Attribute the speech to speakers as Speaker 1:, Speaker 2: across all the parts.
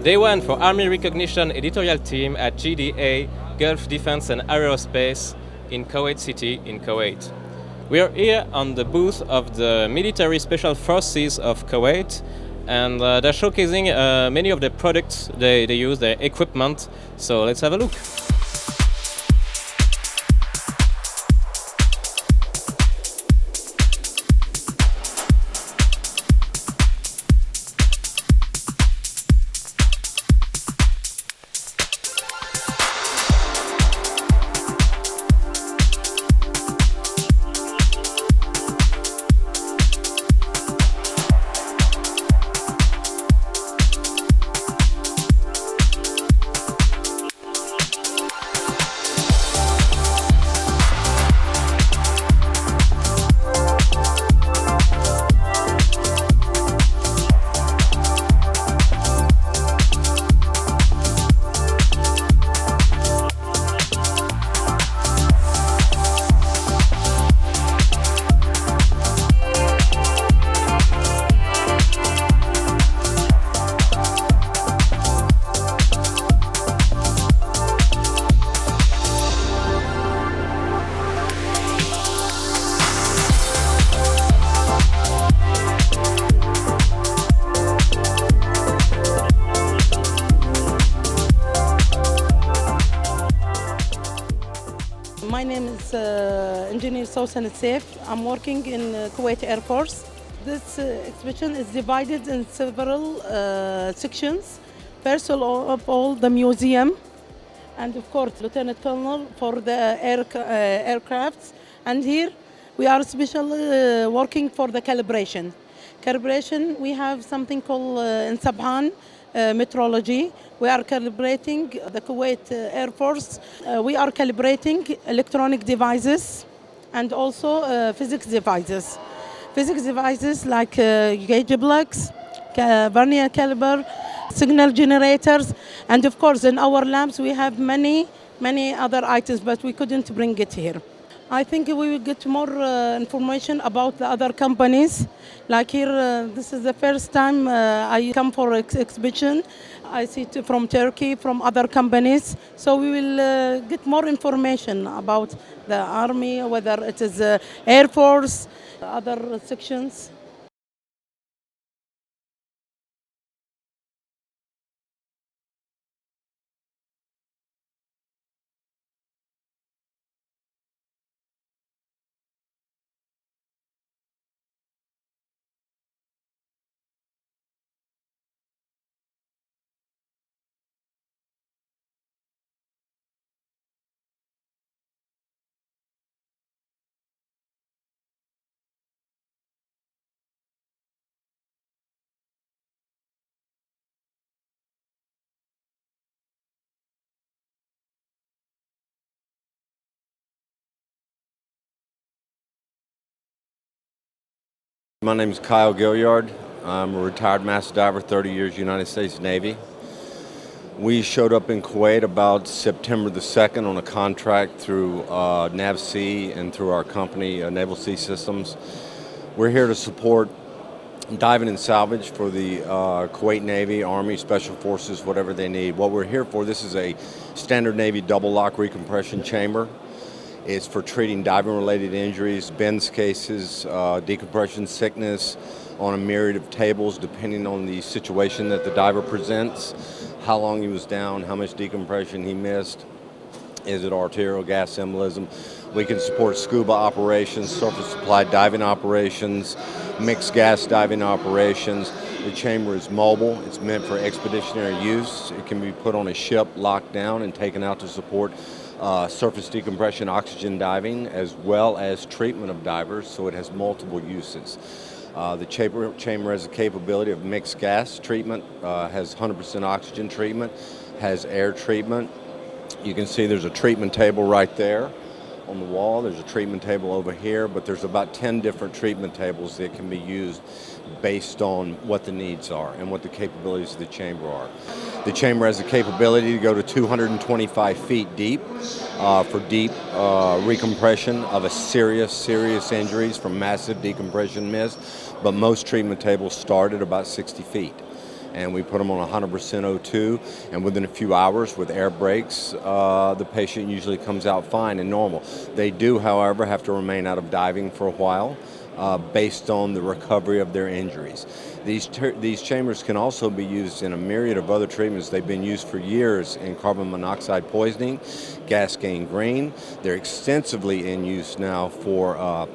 Speaker 1: Day one for Army Recognition Editorial Team at GDA, Gulf Defense and Aerospace in Kuwait City in Kuwait. We are here on the booth of the Military Special Forces of Kuwait, and they're showcasing many of the products they use, their equipment. So let's have a look.
Speaker 2: My name is Engineer Sousan Saif. I'm working in Kuwait Air Force. This exhibition is divided in several sections. First of all, the museum, and of course, Lieutenant Colonel for the aircrafts. And here, we are especially working for the calibration. Calibration, we have something called in Sabhan, metrology. We are calibrating the Kuwait Air Force. We are calibrating electronic devices and also physics devices. Physics devices like gauge blocks, vernier caliber, signal generators, and of course in our labs we have many other items, but we couldn't bring it here. I think we will get more information about the other companies. Like here, this is the first time I come for exhibition. I see it from Turkey, from other companies. So we will get more information about the Army, whether it is Air Force, other sections.
Speaker 3: My name is Kyle Gilliard. I'm a retired master diver, 30 years United States Navy. We showed up in Kuwait about September the 2nd on a contract through NAVSEA and through our company, Naval Sea Systems. We're here to support diving and salvage for the Kuwait Navy, Army, Special Forces, whatever they need. What we're here for, this is a standard Navy double lock recompression chamber. It's for treating diving-related injuries, bends cases, decompression sickness on a myriad of tables depending on the situation that the diver presents, how long he was down, how much decompression he missed, is it arterial gas embolism. We can support scuba operations, surface supply diving operations, mixed gas diving operations. The chamber is mobile. It's meant for expeditionary use. It can be put on a ship, locked down, and taken out to support surface decompression oxygen diving, as well as treatment of divers, so it has multiple uses. The chamber has the capability of mixed gas treatment, has 100% oxygen treatment, has air treatment. You can see there's a treatment table right there on the wall. There's a treatment table over here, but there's about 10 different treatment tables that can be used based on what the needs are and what the capabilities of the chamber are. The chamber has the capability to go to 225 feet deep for deep recompression of a serious injuries from massive decompression mist, but most treatment tables start at about 60 feet. and we put them on 100% O2, and within a few hours with air brakes, the patient usually comes out fine and normal. They do, however, have to remain out of diving for a while based on the recovery of their injuries. These chambers can also be used in a myriad of other treatments. They've been used for years in carbon monoxide poisoning, gas gangrene. They're extensively in use now for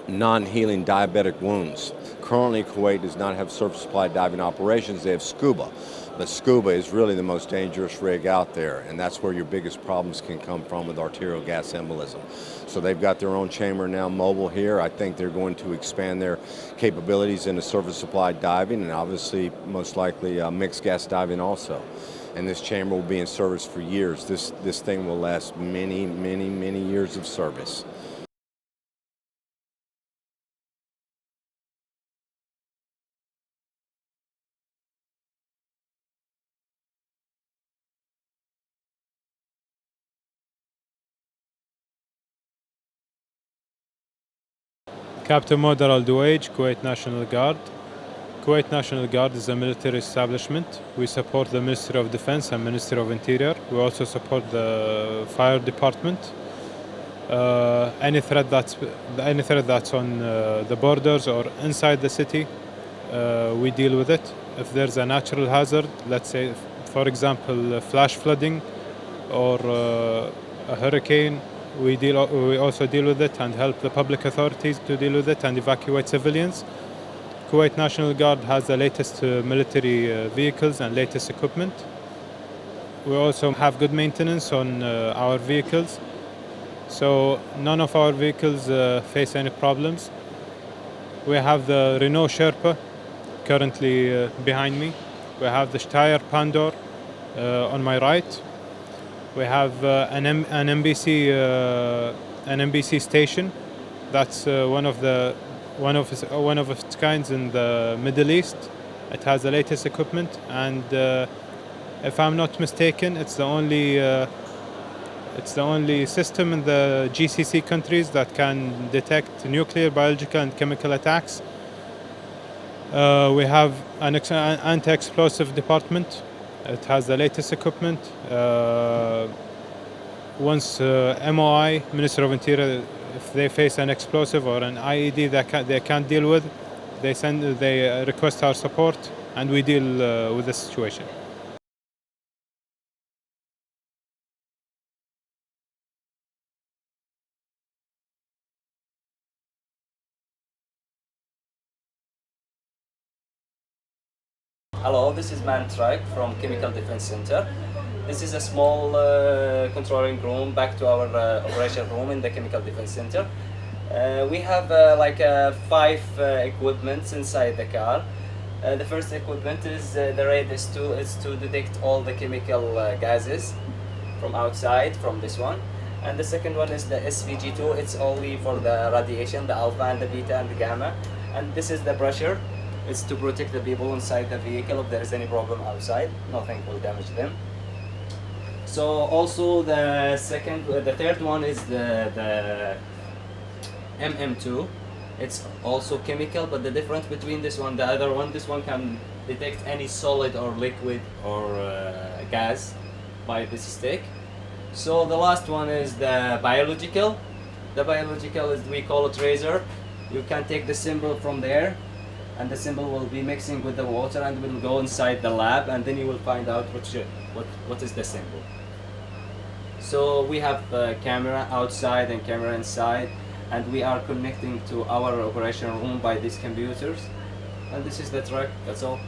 Speaker 3: non-healing diabetic wounds. Currently, Kuwait does not have surface supply diving operations. They have scuba, but scuba is really the most dangerous rig out there, and that's where your biggest problems can come from with arterial gas embolism. So they've got their own chamber now mobile here. I think they're going to expand their capabilities into surface supply diving and obviously most likely mixed gas diving also. And this chamber will be in service for years. This thing will last many, many, many years of service.
Speaker 4: Captain Modar Al-Duwaj, Kuwait National Guard. Kuwait National Guard is a military establishment. We support the Ministry of Defense and Ministry of Interior. We also support the fire department. Any threat that's on the borders or inside the city, we deal with it. If there's a natural hazard, let's say, for example, flash flooding or a hurricane, we also deal with it and help the public authorities to deal with it and evacuate civilians. Kuwait National Guard has the latest military vehicles and latest equipment. We also have good maintenance on our vehicles, so none of our vehicles face any problems. We have the Renault Sherpa currently behind me. We have the Steyr Pandor on my right. We have an NBC station. That's one of its kinds in the Middle East. It has the latest equipment, and if I'm not mistaken, it's the only system in the GCC countries that can detect nuclear, biological, and chemical attacks. We have an anti-explosive department. It has the latest equipment. Once MOI, Minister of Interior, if they face an explosive or an IED that they can't deal with, they request our support, and we deal with the situation.
Speaker 5: Hello, this is Mantrak from Chemical Defense Center. This is a small controlling room back to our operation room in the Chemical Defense Center. We have five equipments inside the car. The first equipment is the Radius 2. It's to detect all the chemical gases from outside, from this one. And the second one is the SVG2. It's only for the radiation, the alpha and the beta and the gamma. And this is the pressure. It's to protect the people inside the vehicle if there is any problem outside. Nothing will damage them. So also the third one is the MM2. It's also chemical, but the difference between this one and the other one, this one can detect any solid or liquid or gas by this stick. So the last one is the biological. The biological is, we call it razor. You can take the symbol from there, and the symbol will be mixing with the water and will go inside the lab, and then you will find out what is the symbol. So we have a camera outside and camera inside, and we are connecting to our operation room by these computers. And this is the truck, that's all.